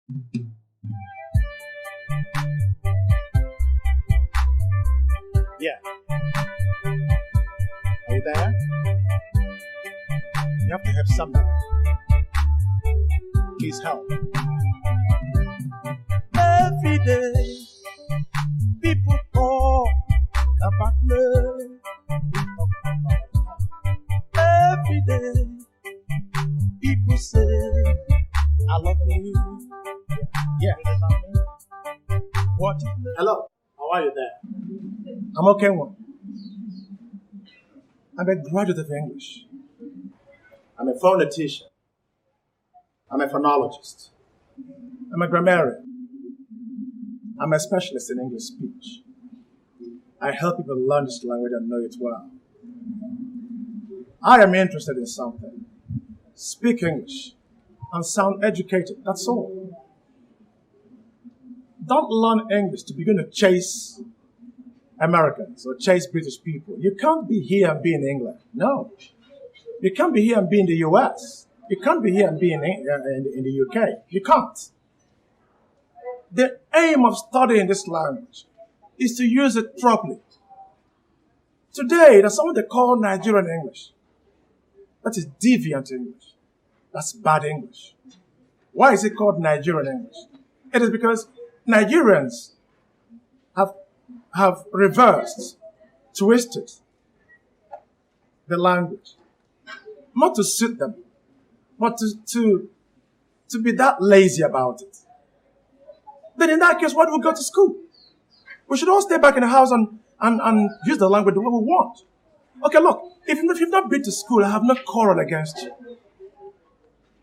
Yeah. Are you there? You have to help somebody. Please help. Every day, people talk about love. Every day, people say, I love you. Yeah. What? Hello. How are you there? I'm okay, one. I'm a graduate of English. I'm a phonetician. I'm a phonologist. I'm a grammarian. I'm a specialist in English speech. I help people learn this language and know it well. I am interested in something. Speak English and sound educated. That's all. Don't learn English to begin to chase Americans or chase British people. You can't be here and be in England. No. You can't be here and be in the US. You can't be here and be in the UK. You can't. The aim of studying this language is to use it properly. Today, there's something they call Nigerian English. That is deviant English. That's bad English. Why is it called Nigerian English? It is because Nigerians have reversed, twisted the language. Not to suit them, but to be that lazy about it. Then in that case, why do we go to school? We should all stay back in the house and use the language the way we want. Okay, look, if you've not been to school, I have no quarrel against you.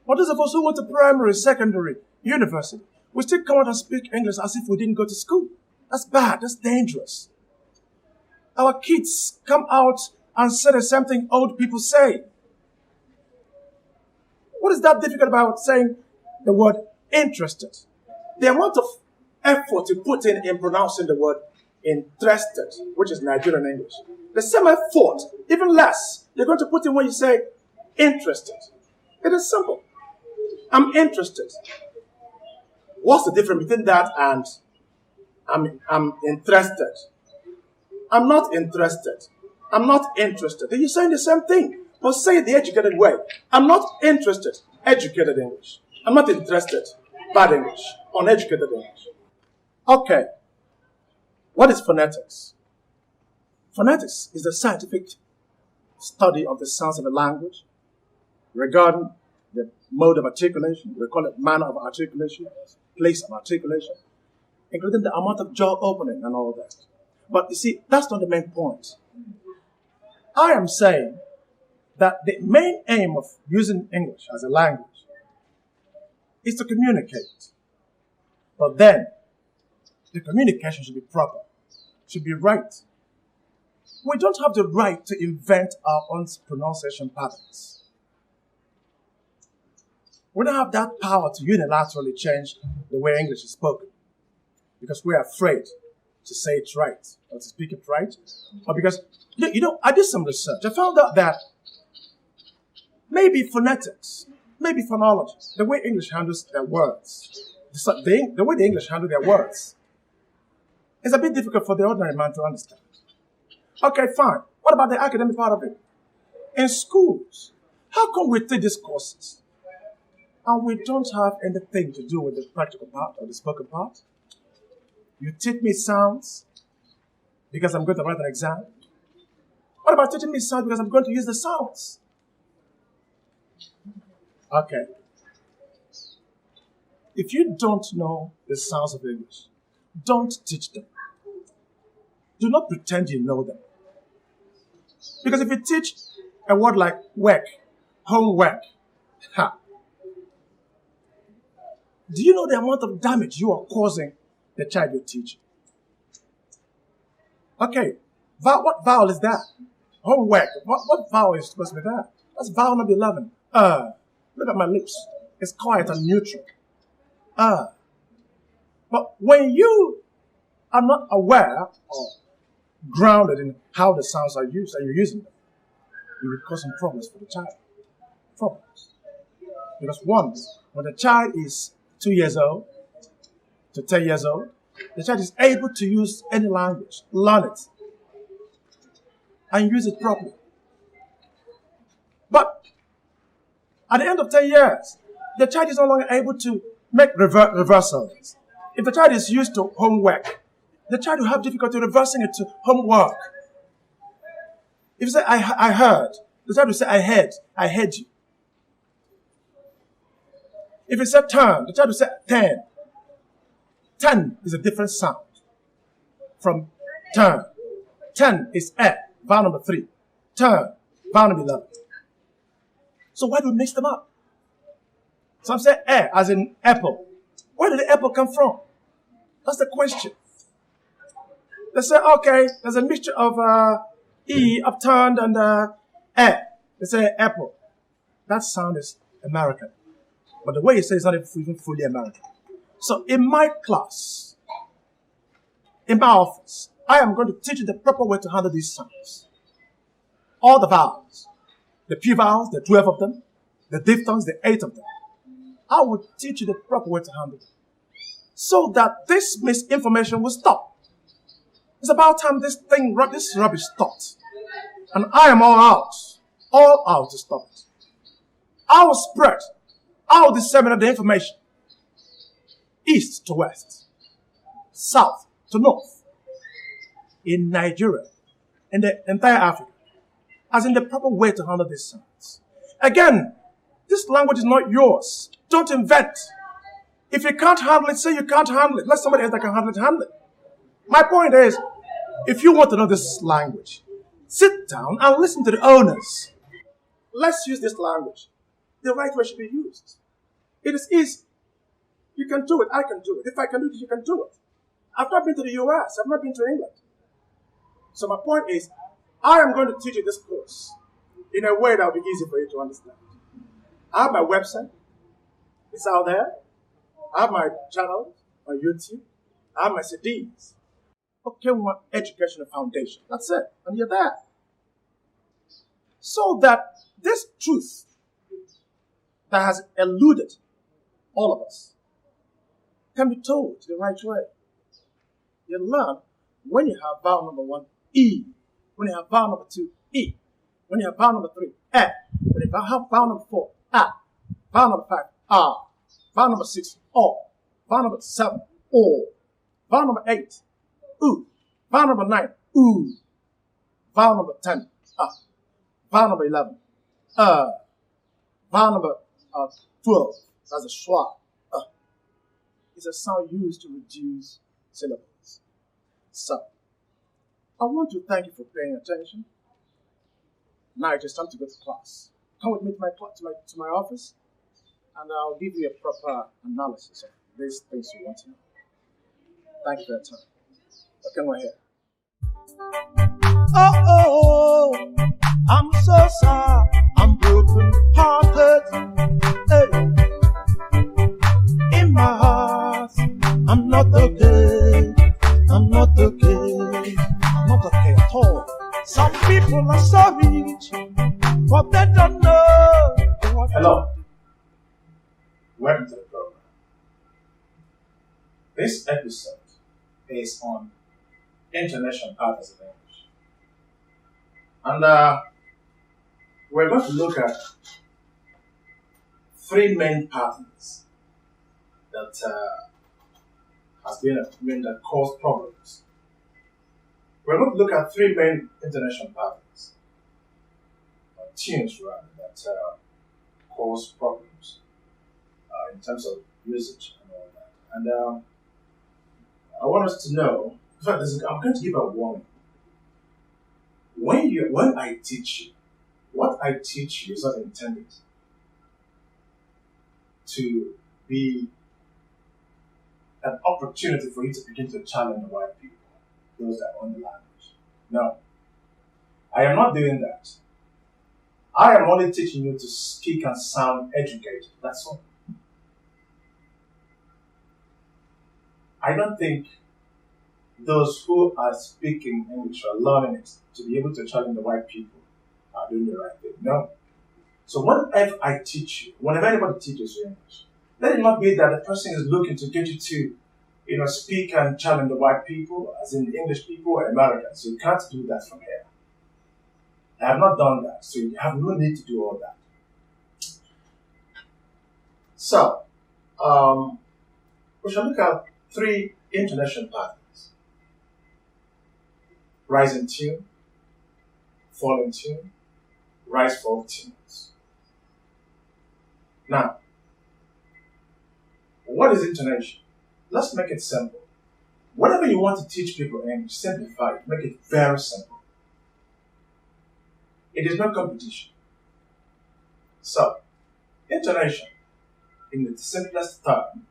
But those of us who went to primary, secondary, university, we still come out and speak English as if we didn't go to school. That's bad. That's dangerous. Our kids come out and say the same thing old people say. What is that difficult about saying the word interested? The amount of effort you put in pronouncing the word interested, which is Nigerian English. The same effort, even less, you're going to put in when you say interested. It is simple. I'm interested. What's the difference between that and I'm interested? I'm not interested. I'm not interested. You're saying the same thing, but say it the educated way. I'm not interested. Educated English. I'm not interested. Bad English. Uneducated English. Okay. What is phonetics? Phonetics is the scientific study of the sounds of a language regarding the mode of articulation. We call it manner of articulation, place of articulation, including the amount of jaw opening and all that. But you see, that's not the main point. I am saying that the main aim of using English as a language is to communicate. But then, the communication should be proper, should be right. We don't have the right to invent our own pronunciation patterns. We don't have that power to unilaterally change the way English is spoken because we're afraid to say it right or to speak it right. Or because, I did some research. I found out that maybe phonetics, maybe phonology, the way English handles their words, the way the English handle their words, is a bit difficult for the ordinary man to understand. Okay, fine. What about the academic part of it? In schools, how come we take these courses and we don't have anything to do with the practical part or the spoken part? You teach me sounds because I'm going to write an exam. What about teaching me sounds because I'm going to use the sounds? Okay. If you don't know the sounds of English, don't teach them. Do not pretend you know them. Because if you teach a word like work, homework, do you know the amount of damage you are causing the child you're teaching? Okay, what vowel is that? Homework. What vowel is supposed to be that? That's vowel number 11. Look at my lips. It's quiet and neutral. But when you are not aware or grounded in how the sounds are used and you're using them, you will cause some problems for the child. Problems. Because one, when the child is 2 years old to 10 years old, the child is able to use any language, learn it, and use it properly. But at the end of 10 years, the child is no longer able to make reversals. If the child is used to homework, the child will have difficulty reversing it to homework. If you say, I heard, the child will say, I heard you. If you say turn, the child will say 10. 10 is a different sound from turn. 10 is vowel number 3. Turn, vowel number 11. So why do we mix them up? Some say as in apple. Where did the apple come from? That's the question. They say, okay, there's a mixture of upturned and They say apple. That sound is American. But the way you say it's not even fully American. So in my class, in my office, I am going to teach you the proper way to handle these sounds. All the vowels. The P vowels, the 12 of them. The diphthongs, the 8 of them. I will teach you the proper way to handle it. So that this misinformation will stop. It's about time this rubbish stopped. And I am all out to stop it. I will spread, I will disseminate the information. East to west, south to north, in Nigeria, in the entire Africa, as in the proper way to handle these sounds. Again, this language is not yours. Don't invent. If you can't handle it, say you can't handle it. Let somebody else that can handle it. My point is, if you want to know this language, sit down and listen to the owners. Let's use this language. The right way should be used. It is easy. You can do it. I can do it. If I can do it, you can do it. I've not been to the US. I've not been to England. So my point is, I am going to teach you this course in a way that will be easy for you to understand. I have my website. It's out there. I have my channel on YouTube. I have my CDs. Okay, we want educational foundation. That's it. And you're there. So that this truth that has eluded all of us can be told the right way. You learn when you have vowel number 1, E. When you have vowel number 2, E. When you have vowel number 3, E. When you have vowel number 4, A. Vowel number 5, R. Vowel number 6, O. Vowel number 7, O. Vowel number 8, U. Vowel number 9, U. Vowel number 10, Vowel number 11, Vowel number 12, that's a schwa. It's a sound used to reduce syllables. So, I want to thank you for paying attention. Now it is time to go to class. Come with me to my office, and I'll give you a proper analysis of these things you want to know. Thank you for your time. Okay, we're here. Oh, I'm so sad. I'm broken hearted. Hey. In my heart, I'm not okay. I'm not okay. I'm not okay at all. Some people are so rich, but they don't know. Hello. Welcome to the program. This episode is on international patterns of English. And we're going to look at 3 main patterns that that cause problems. We're going to look at 3 main international patterns, or tunes rather, that cause problems in terms of usage and all that. And I want us to know, in fact, I'm going to give a warning. When I teach you, what I teach you is not intended to be an opportunity for you to begin to challenge the white people, those that own the language. No, I am not doing that. I am only teaching you to speak and sound educated. That's all. I don't think those who are speaking English or learning it to be able to challenge the white people are doing the right thing. No. So whenever I teach you, whenever anybody teaches you English, Let it not be that the person is looking to get you to, speak and challenge the white people, as in the English people or Americans. You can't do that from here. I have not done that, so you have no need to do all that. So, we shall look at 3 intonation patterns: rise in tune, fall in tune, rise fall tunes. Now, what is intonation? Let's make it simple. Whenever you want to teach people English, simplify it, make it very simple. It is no competition. So, intonation, in the simplest term,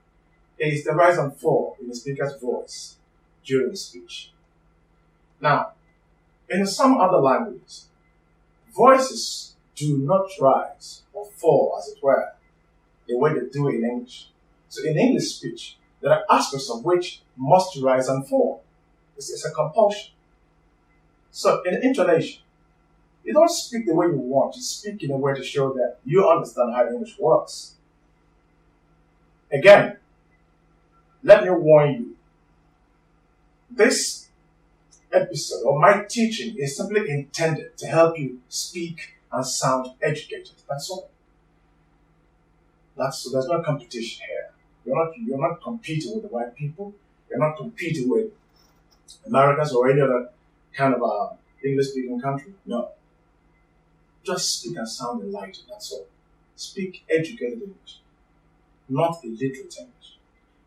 is the rise and fall in the speaker's voice during the speech. Now, in some other languages, voices do not rise or fall, as it were, the way they do in English. So in English speech, there are aspects of which must rise and fall. It's a compulsion. So in intonation, you don't speak the way you want. You speak in a way to show that you understand how English works. Again, let me warn you. This episode or my teaching is simply intended to help you speak and sound educated. That's all. So there's no competition here. You're not competing with the white people. You're not competing with Americans or any other kind of English-speaking country. No. Just speak and sound enlightened. That's all. Speak educated English, not illiterate English.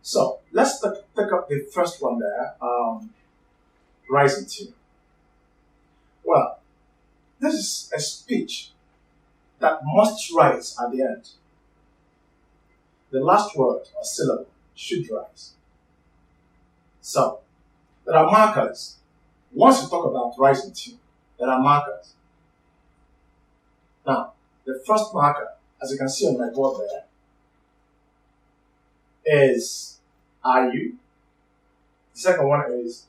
So let's take up the first one there. Rise in tune. Well, this is a speech that must rise at the end. The last word or syllable should rise. So, there are markers. Once you talk about rise in tune, there are markers. Now, the first marker, as you can see on my board there, is are you. The second one is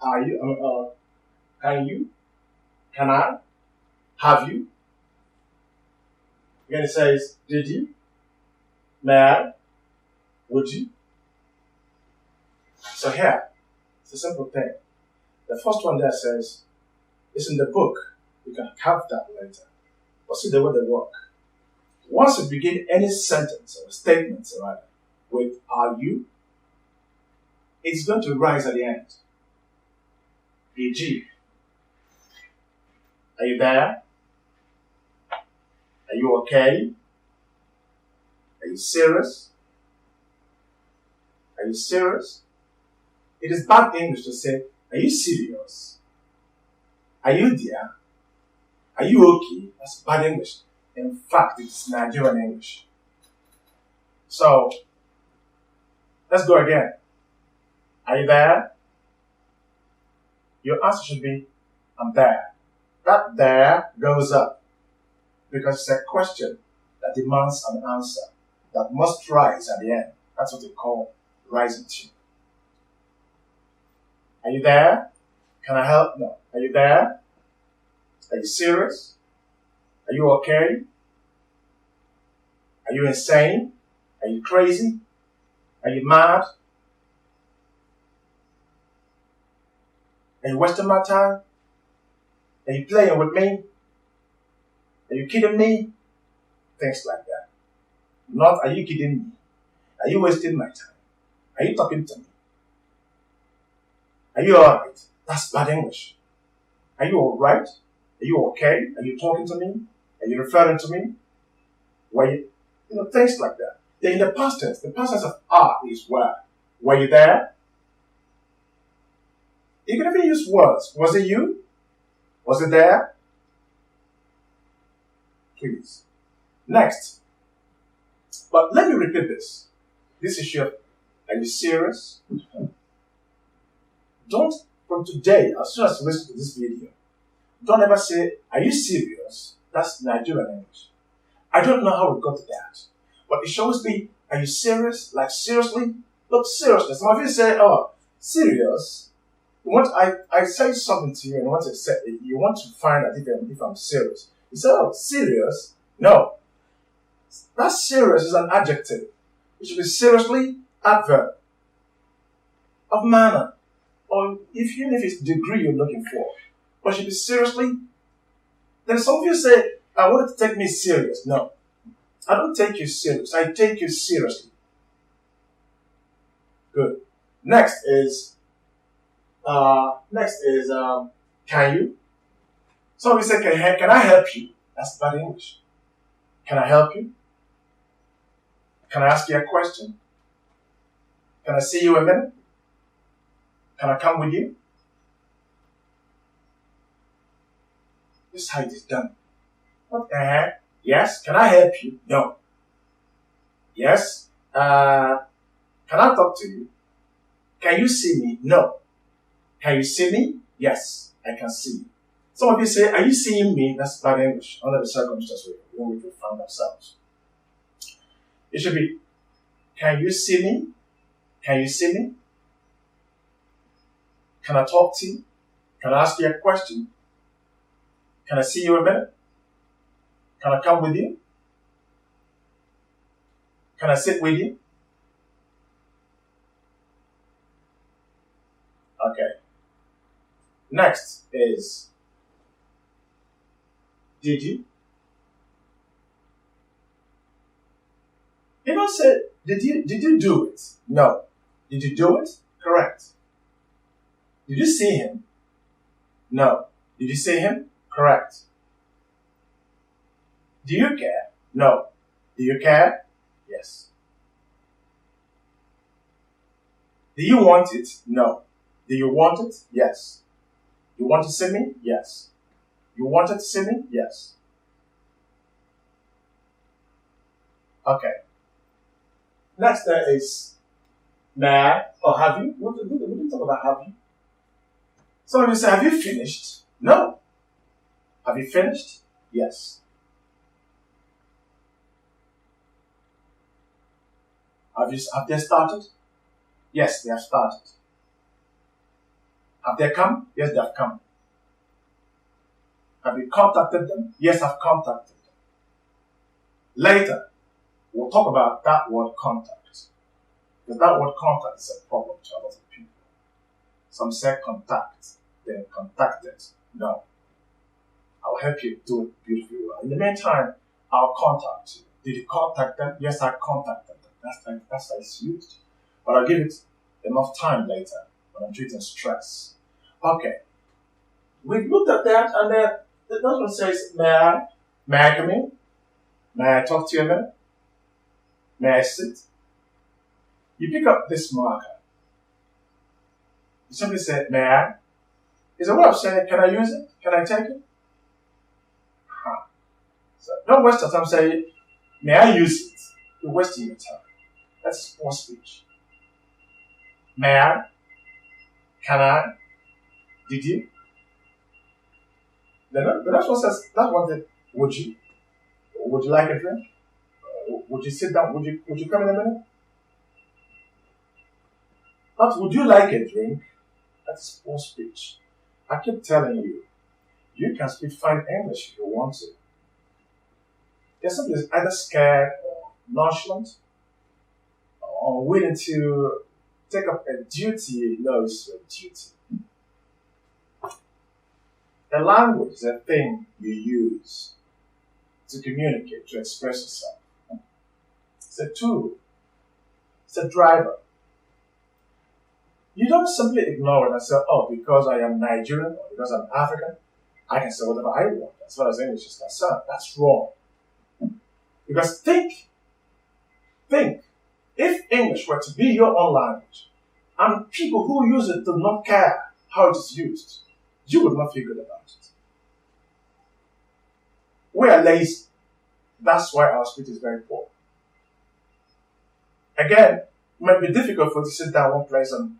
are you, can you, can I, have you. Again it says, did you, may I, would you. So here, it's a simple thing. The first one there says, it's in the book. You can have that later. But see the way they work. Once you begin any sentence or statement with are you, it's going to rise at the end. E.g., are you there? Are you okay? Are you serious? Are you serious? It is bad English to say, are you serious? Are you there? Are you okay? That's bad English. In fact, it's Nigerian English. So, let's go again. Are you there? Your answer should be, I'm there. That there goes up because it's a question that demands an answer that must rise at the end. That's what they call rising tune. Are you there? Can I help? No. Are you there? Are you serious? Are you okay? Are you insane? Are you crazy? Are you mad? Are you wasting my time? Are you playing with me? Are you kidding me? Things like that. Not, are you kidding me? Are you wasting my time? Are you talking to me? Are you alright? That's bad English. Are you alright? Are you okay? Are you talking to me? Are you referring to me? Were you, things like that. They're in the past tense. The past tense of are is where. Were you there? You can even use words. Was it you? Was it there? Please. Next. But let me repeat this. This issue of, are you serious? Don't, from today, as soon as you listen to this video, don't ever say, are you serious? That's Nigerian English. I don't know how we got to that. But it should always be, are you serious? Like seriously? Look, seriousness. Some of you say, oh, serious? I say something to you and you want to find out if I'm serious. You say, oh, serious? No. That serious is an adjective. It should be seriously adverb of manner, or even if it's degree you're looking for. But it should be seriously. Then some of you say, I want it to take me serious. No, I don't take you serious. I take you seriously. Good. Next is can you? So we say, can I help you? That's bad English. Can I help you? Can I ask you a question? Can I see you a minute? Can I come with you? This is how it is done. What the heck? Yes. Can I help you? No. Yes. Can I talk to you? Can you see me? No. Can you see me? Yes, I can see you. Some of you say, are you seeing me? That's bad English, under the circumstances in which we found ourselves. It should be, can you see me? Can you see me? Can I talk to you? Can I ask you a question? Can I see you a minute? Can I come with you? Can I sit with you? Okay. Next is, did you? You don't say, did you do it? No. Did you do it? Correct. Did you see him? No. Did you see him? Correct. Do you care? No. Do you care? Yes. Do you want it? No. Do you want it? Yes. You want to see me? Yes. You wanted to see me? Yes. Okay. Next there is, may I or have you? We didn't talk about have you. Some of you say, have you finished? No. Have you finished? Yes. Have they started? Yes, they have started. Have they come? Yes, they have come. Have you contacted them? Yes, I've contacted them. Later, we'll talk about that word contact. Because that word contact is a problem to a lot of people. Some say contact, then contacted. No. I'll help you do it beautifully well. In the meantime, I'll contact you. Did you contact them? Yes, I contacted them. That's how it's used. But I'll give it enough time later when I'm treating stress. Okay. We've looked at that, and the next one says, may I come in? May I talk to you a minute? May I sit? You pick up this marker. You simply say, may I? It's a way of saying, can I use it? Can I take it? So don't waste your time saying, may I use it? You're wasting your time. That's poor speech. May I? Can I? Did you? The next one says, that's one thing. Would you? Would you like a drink? Would you sit down? Would you come in a minute? Not would you like a drink? That's poor speech. I keep telling you, you can speak fine English if you want to. You're simply either scared or nonchalant or unwilling to take up a duty you know is your duty. The language is a thing you use to communicate, to express yourself. It's a tool. It's a driver. You don't simply ignore it and say, oh, because I am Nigerian or because I'm African, I can say whatever I want as far as English is concerned. That's wrong. Because think, if English were to be your own language, and people who use it do not care how it is used, you would not feel good about it. We are lazy. That's why our speech is very poor. Again, it might be difficult for you to sit down one place and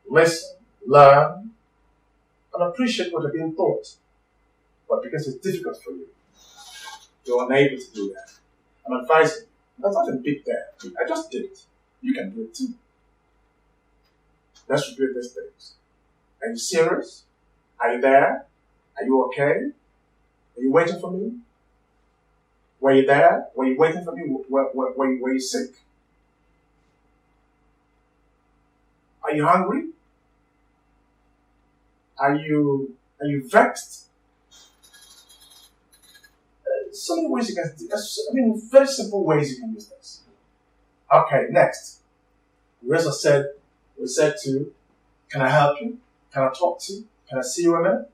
listen, learn, and appreciate what you're being taught. But because it's difficult for you, you're unable to do that. I'm advising, there's nothing big there. I just did it. You can do it too. Let's repeat these things. Are you serious? Are you there? Are you okay? Are you waiting for me? Were you there? Were you waiting for me? Were you sick? Are you hungry? Are you vexed? So many ways you can. Very simple ways you can use this. Okay, next. We said to, can I help you? Can I talk to you? Can I see you a minute?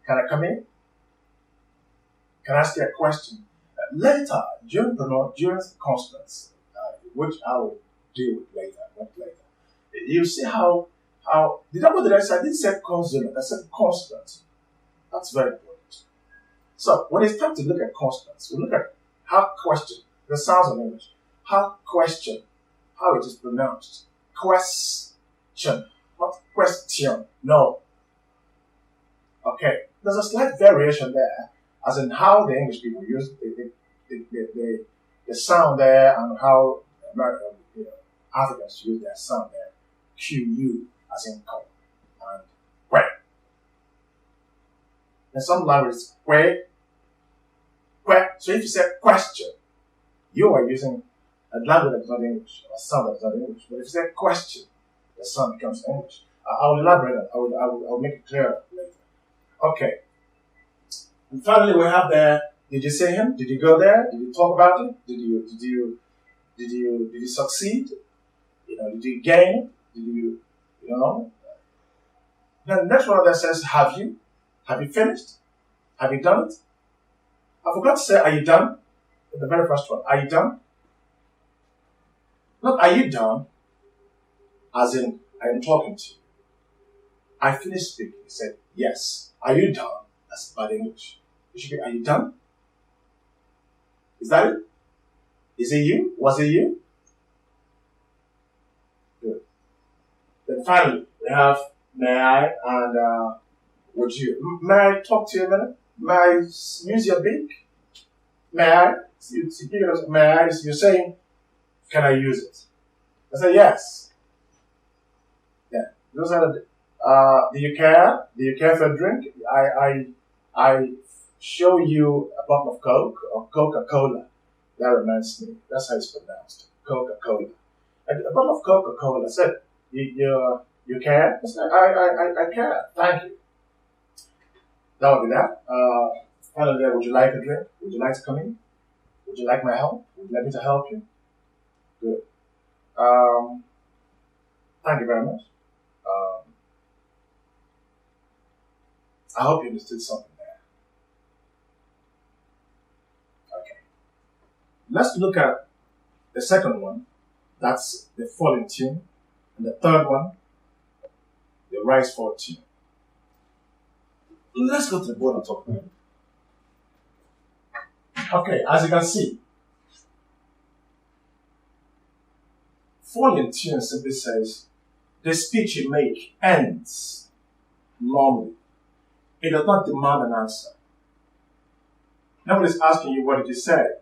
Can I come in? Can I ask you a question? Later, during consonants, which I will deal with later, not later, you see how what did I say? I didn't say consonant, I said consonant. That's very important. So when it's time to look at consonants, we look at how question, the sounds of English, how question, how it is pronounced. Question, not question. No. Okay, there's a slight variation there, as in how the English people use the sound there, and how American Africans use their sound there. QU as in call and que. In some languages, que. So if you say question, you are using a language that is not English, or a sound that is not English. But if you say question, the sound becomes English. I will elaborate on that. I will make it clearer later. Okay. And finally, we have there. Did you see him? Did you go there? Did you talk about it? Did you succeed? Did you gain? Did you know? Then the next one that says, have you? Have you finished? Have you done it? I forgot to say, are you done? The very first one. Are you done? Not, are you done? As in, I am talking to you. I finished speaking. He said, yes. Are you done? That's bad English. It should be, are you done? Is that it? Is it you? Was it you? Good. Then finally, we have may I and would you. May I talk to you a minute? May I use your beak? May I? May I? You're saying, can I use it? I say yes. Yeah. Those are the. Do you care? Do you care for a drink? I show you a bottle of Coke or Coca-Cola. That reminds me. That's how it's pronounced. Coca-Cola. A bottle of Coca-Cola. I said, you care? I said, I care. Thank you. That would be that. Finally, would you like a drink? Would you like to come in? Would you like my help? Would you like me to help you? Good. Thank you very much. I hope you understood something there. Okay. Let's look at the second one. That's the falling tune. And the third one, the rise fall tune. Let's go to the board and talk about it. Okay, as you can see, falling tune simply says the speech you make ends normally. It does not demand an answer. Nobody's asking you what did you say,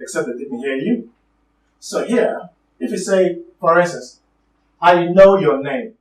except they didn't hear you. So here, if you say, for instance, I know your name,